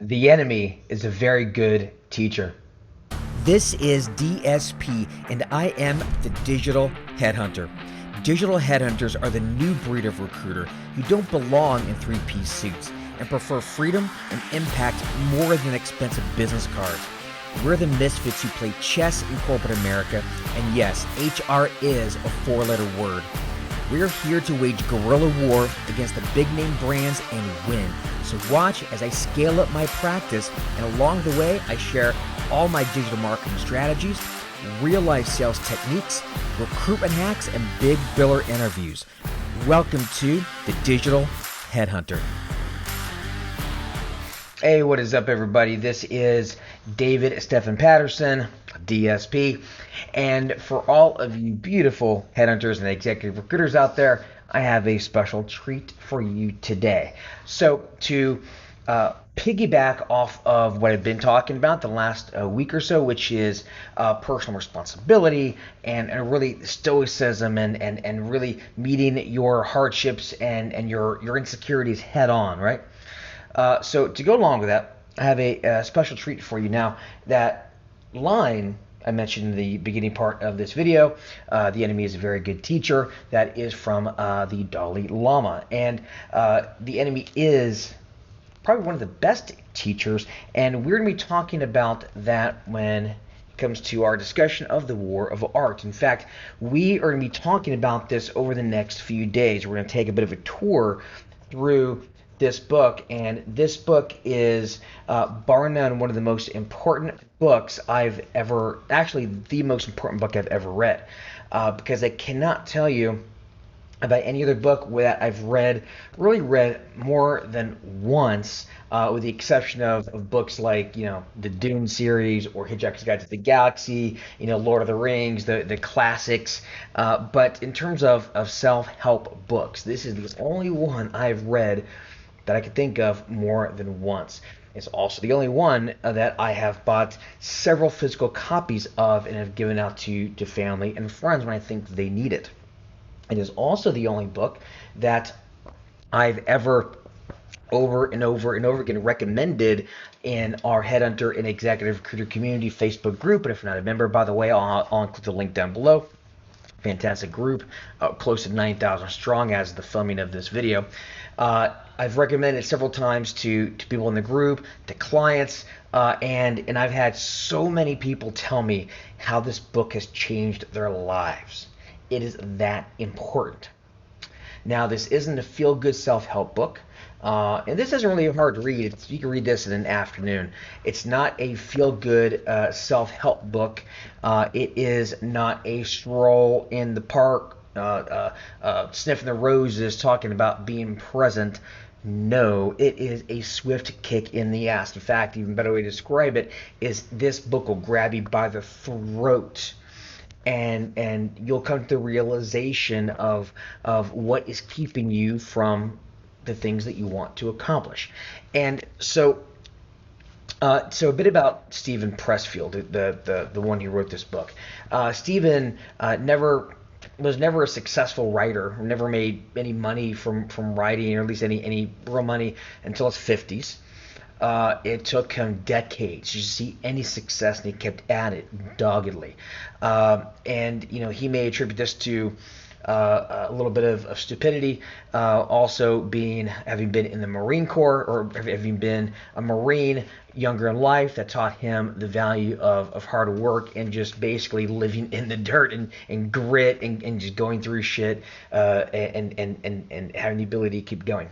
The enemy is a very good teacher. This is DSP, and I am the Digital Headhunter. Digital headhunters are the new breed of recruiter who don't belong in three-piece suits and prefer freedom and impact more than expensive business cards. We're the misfits who play chess in corporate America, and yes, HR is a four-letter word. We're here to wage guerrilla war against the big name brands and win. So watch as I scale up my practice, and along the way, I share all my digital marketing strategies, real life sales techniques, recruitment hacks, and big biller interviews. Welcome to the Digital Headhunter. Hey, what is up, everybody? This is David Stephen Patterson, DSP. And for all of you beautiful headhunters and executive recruiters out there, I have a special treat for you today. So, to piggyback off of what I've been talking about the last week or so, which is personal responsibility and really stoicism and really meeting your hardships and your insecurities head on, right? So to go along with that, I have a special treat for you now. That line I mentioned in the beginning part of this video, the enemy is a very good teacher, that is from the Dalai Lama. And the enemy is probably one of the best teachers, and we're going to be talking about that when it comes to our discussion of the war of art. In fact, we are going to be talking about this over the next few days. We're going to take a bit of a tour through this book, and this book is bar none one of the most important books I've ever, actually the most important book I've ever read, because I cannot tell you about any other book that I've really read more than once, with the exception of books like, the Dune series or Hitchhiker's Guide to the Galaxy, Lord of the Rings, the classics. But in terms of self-help books, this is the only one I've read that I could think of more than once. It's also the only one that I have bought several physical copies of and have given out to family and friends when I think they need it. It is also the only book that I've ever over and over and over again recommended in our Headhunter and Executive Recruiter Community Facebook group. And if you're not a member, by the way, I'll include the link down below. Fantastic group, close to 9,000 strong as of the filming of this video. I've recommended it several times to people in the group, to clients, and I've had so many people tell me how this book has changed their lives. It is that important. Now, this isn't a feel-good self-help book, and this isn't really hard to read. You can read this in an afternoon. It's not a feel-good self-help book. It is not a stroll in the park, sniffing the roses, talking about being present. No, it is a swift kick in the ass. In fact, even better way to describe it is this book will grab you by the throat, and you'll come to the realization of what is keeping you from the things that you want to accomplish. And so a bit about Stephen Pressfield, the one who wrote this book. Stephen was never a successful writer, never made any money from writing, or at least any real money, until his 50s. It took him decades to see any success, and he kept at it doggedly. And he may attribute this to a little bit of stupidity, also having been in the Marine Corps, or having been a Marine younger in life, that taught him the value of hard work and just basically living in the dirt and grit and just going through shit, and having the ability to keep going.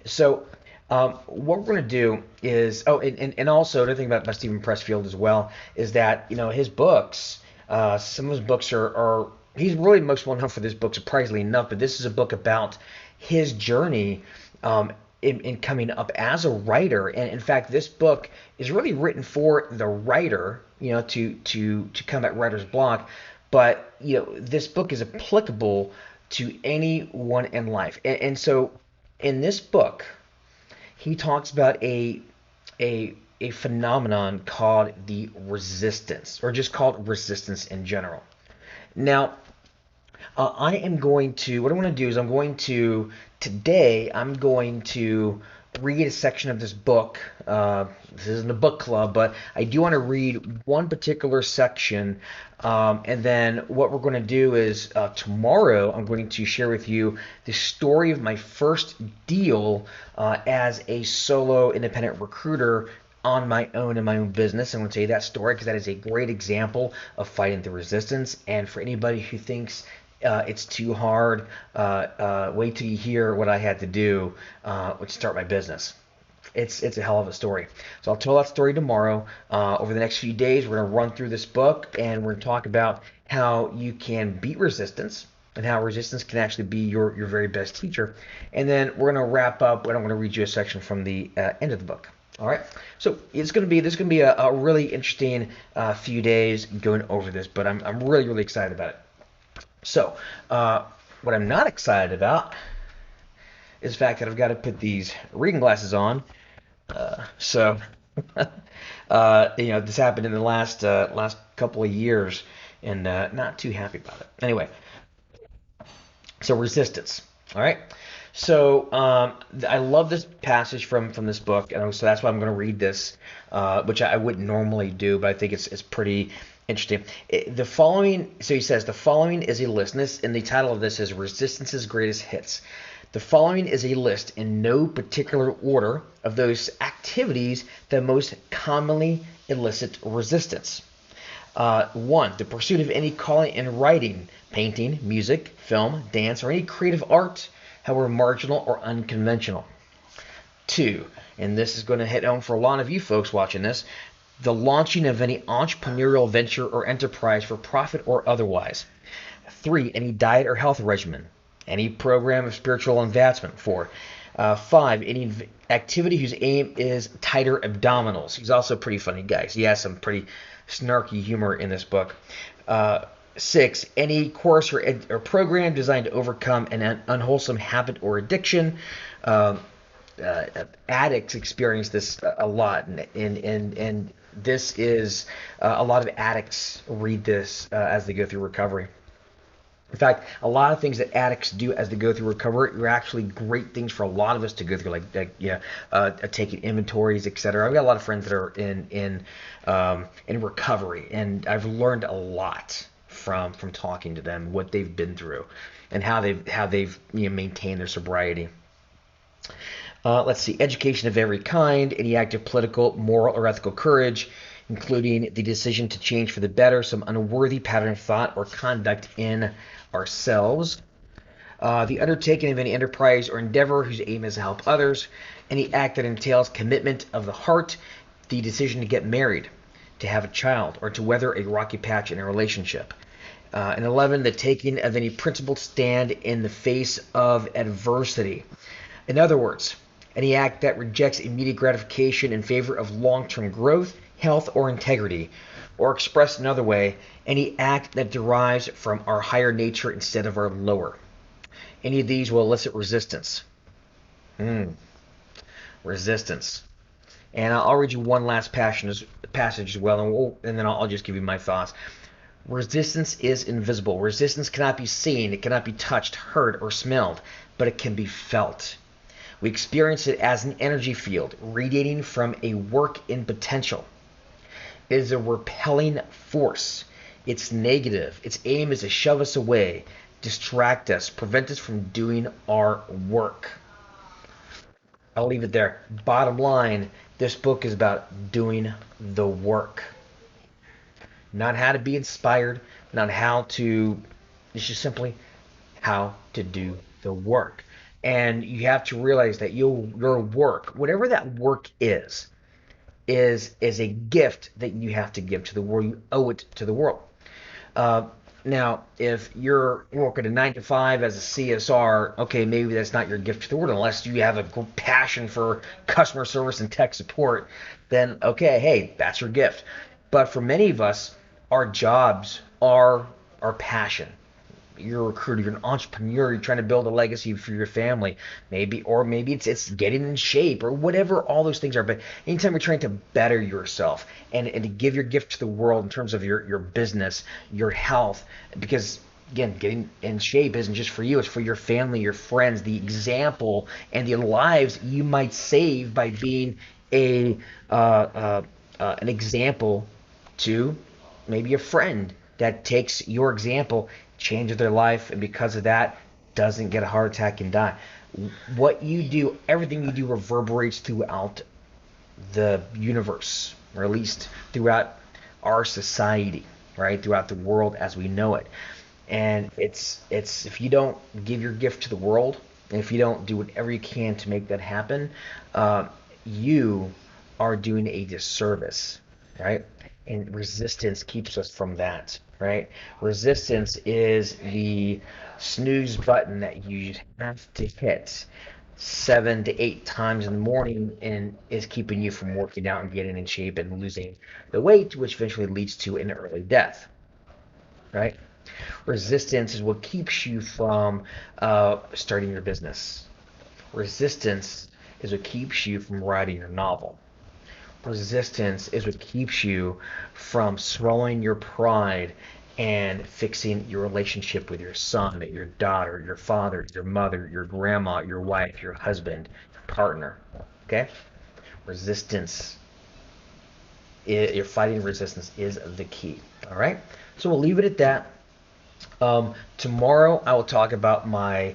So what we're going to do is, and also another thing about Stephen Pressfield as well is that his books, some of his books are he's really most well known for this book, surprisingly enough, but this is a book about his journey in coming up as a writer. And in fact, this book is really written for the writer, to combat writer's block. But this book is applicable to anyone in life. And so in this book, he talks about a phenomenon called the resistance, or just called resistance in general. Now, what I'm going to do is today I'm going to read a section of this book. This isn't a book club, but I do want to read one particular section. And then what we're going to do is tomorrow I'm going to share with you the story of my first deal as a solo independent recruiter on my own in my own business. I'm going to tell you that story because that is a great example of fighting the resistance. And for anybody who thinks it's too hard, wait till you hear what I had to do to start my business. It's a hell of a story. So I'll tell that story tomorrow. Over the next few days, we're going to run through this book and we're going to talk about how you can beat resistance and how resistance can actually be your very best teacher. And then we're going to wrap up, and I'm going to read you a section from the end of the book. All right, so this is going to be a really interesting few days going over this, but I'm really excited about it. So what I'm not excited about is the fact that I've got to put these reading glasses on. So this happened in the last couple of years, and not too happy about it. Anyway, so resistance. All right. So I love this passage from this book, and so that's why I'm going to read this, which I wouldn't normally do, but I think it's pretty interesting. The following, so he says, the following is a list, and the title of this is Resistance's Greatest Hits. The following is a list in no particular order of those activities that most commonly elicit resistance. 1. The pursuit of any calling in writing, painting, music, film, dance, or any creative art, however marginal or unconventional. 2, and this is going to hit home for a lot of you folks watching this, the launching of any entrepreneurial venture or enterprise for profit or otherwise. 3, any diet or health regimen, any program of spiritual advancement. 4, 5, any activity whose aim is tighter abdominals. He's also a pretty funny guy. He has some pretty snarky humor in this book. 6, any course or program designed to overcome an unwholesome habit or addiction. Addicts experience this a lot, and this is a lot of addicts read this as they go through recovery. In fact, a lot of things that addicts do as they go through recovery are actually great things for a lot of us to go through, like taking inventories, etc. I've got a lot of friends that are in recovery, and I've learned a lot from talking to them, what they've been through, and how they've maintained their sobriety. Let's see, education of every kind, any act of political, moral, or ethical courage, including the decision to change for the better some unworthy pattern of thought or conduct in ourselves. The undertaking of any enterprise or endeavor whose aim is to help others, any act that entails commitment of the heart, the decision to get married, to have a child, or to weather a rocky patch in a relationship. And 11, the taking of any principled stand in the face of adversity. In other words, any act that rejects immediate gratification in favor of long-term growth, health, or integrity. Or expressed another way, any act that derives from our higher nature instead of our lower. Any of these will elicit resistance. Resistance. And I'll read you one last passage as well, and then I'll just give you my thoughts. Resistance is invisible. Resistance cannot be seen, it cannot be touched, heard, or smelled, but it can be felt. We experience it as an energy field radiating from a work in potential. It is a repelling force. It's negative. Its aim is to shove us away, distract us, prevent us from doing our work. I'll leave it there. Bottom line, this book is about doing the work. Not how to be inspired, not how to, it's just simply how to do the work. And you have to realize that your work, whatever that work is a gift that you have to give to the world. You owe it to the world. Now, if you're working a 9-to-5 as a CSR, okay, maybe that's not your gift to the world, unless you have a passion for customer service and tech support. Then, okay, hey, that's your gift. But for many of us, our jobs are our passion. You're a recruiter, you're an entrepreneur, you're trying to build a legacy for your family, maybe it's getting in shape or whatever all those things are. But anytime you're trying to better yourself and to give your gift to the world in terms of your business, your health, because again, getting in shape isn't just for you, it's for your family, your friends, the example and the lives you might save by being a an example to maybe a friend that takes your example, changes their life, and because of that, doesn't get a heart attack and die. What you do, everything you do reverberates throughout the universe, or at least throughout our society, right? Throughout the world as we know it. And it's if you don't give your gift to the world, and if you don't do whatever you can to make that happen, you are doing a disservice, right? And resistance keeps us from that, right? Resistance is the snooze button that you have to hit 7 to 8 times in the morning and is keeping you from working out and getting in shape and losing the weight, which eventually leads to an early death, right? Resistance is what keeps you from starting your business. Resistance is what keeps you from writing your novel. Resistance is what keeps you from swallowing your pride and fixing your relationship with your son, your daughter, your father, your mother, your grandma, your wife, your husband, your partner. Okay? Resistance, you're fighting resistance is the key. All right? So we'll leave it at that. Tomorrow I will talk about my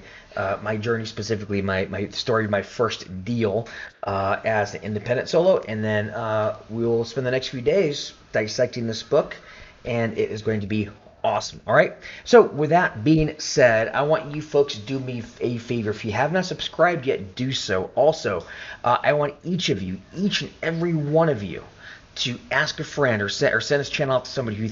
journey, specifically my story, my first deal as an independent solo, and then we will spend the next few days dissecting this book, and it is going to be awesome. All right. So with that being said, I want you folks to do me a favor. If you have not subscribed yet, do so. Also, I want each and every one of you to ask a friend or send this channel out to somebody who you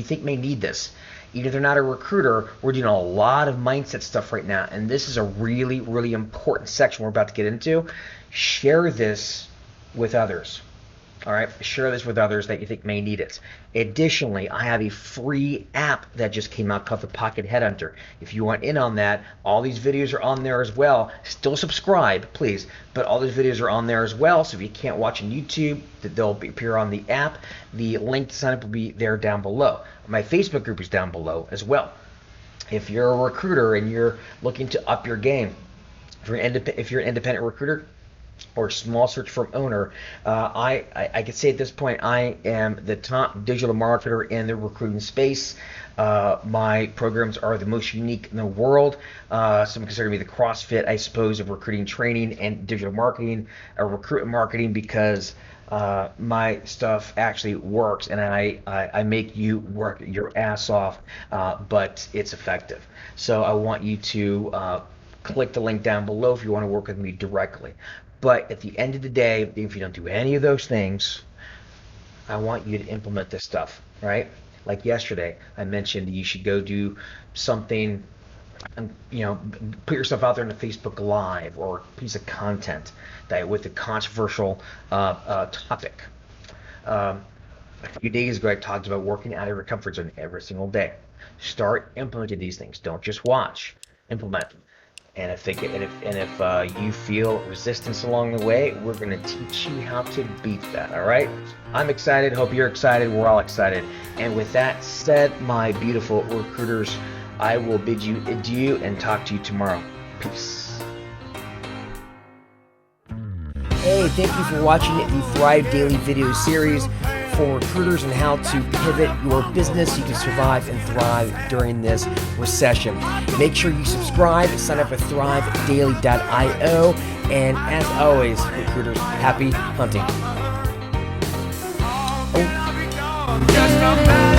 think may need this. Even if they're not a recruiter, we're doing a lot of mindset stuff right now, and this is a really, really important section we're about to get into. Share this with others. All right, share this with others that you think may need it. Additionally, I have a free app that just came out called the Pocket Headhunter. If you want in on that, all these videos are on there as well. Still subscribe, please, but all these videos are on there as well. So if you can't watch on YouTube, they'll appear on the app. The link to sign up will be there down below. My Facebook group is down below as well. If you're a recruiter and you're looking to up your game, if you're an independent recruiter or small search firm owner, I can say at this point I am the top digital marketer in the recruiting space. My programs are the most unique in the world. Some consider me the CrossFit, I suppose, of recruiting training and digital marketing or recruitment marketing, because my stuff actually works, and I make you work your ass off, but it's effective. So I want you to click the link down below if you want to work with me directly. But at the end of the day, if you don't do any of those things, I want you to implement this stuff, right? Like yesterday, I mentioned you should go do something, put yourself out there in a Facebook Live or a piece of content that with a controversial topic. A few days ago, I talked about working out of your comfort zone every single day. Start implementing these things. Don't just watch. Implement them. And if you feel resistance along the way, we're going to teach you how to beat that. All right? I'm excited. Hope you're excited. We're all excited. And with that said, my beautiful recruiters, I will bid you adieu and talk to you tomorrow. Peace. Hey, thank you for watching the Thrive Daily video series for recruiters and how to pivot your business so you can survive and thrive during this recession. Make sure you subscribe, sign up at thrivedaily.io, and as always, recruiters, happy hunting. Oh.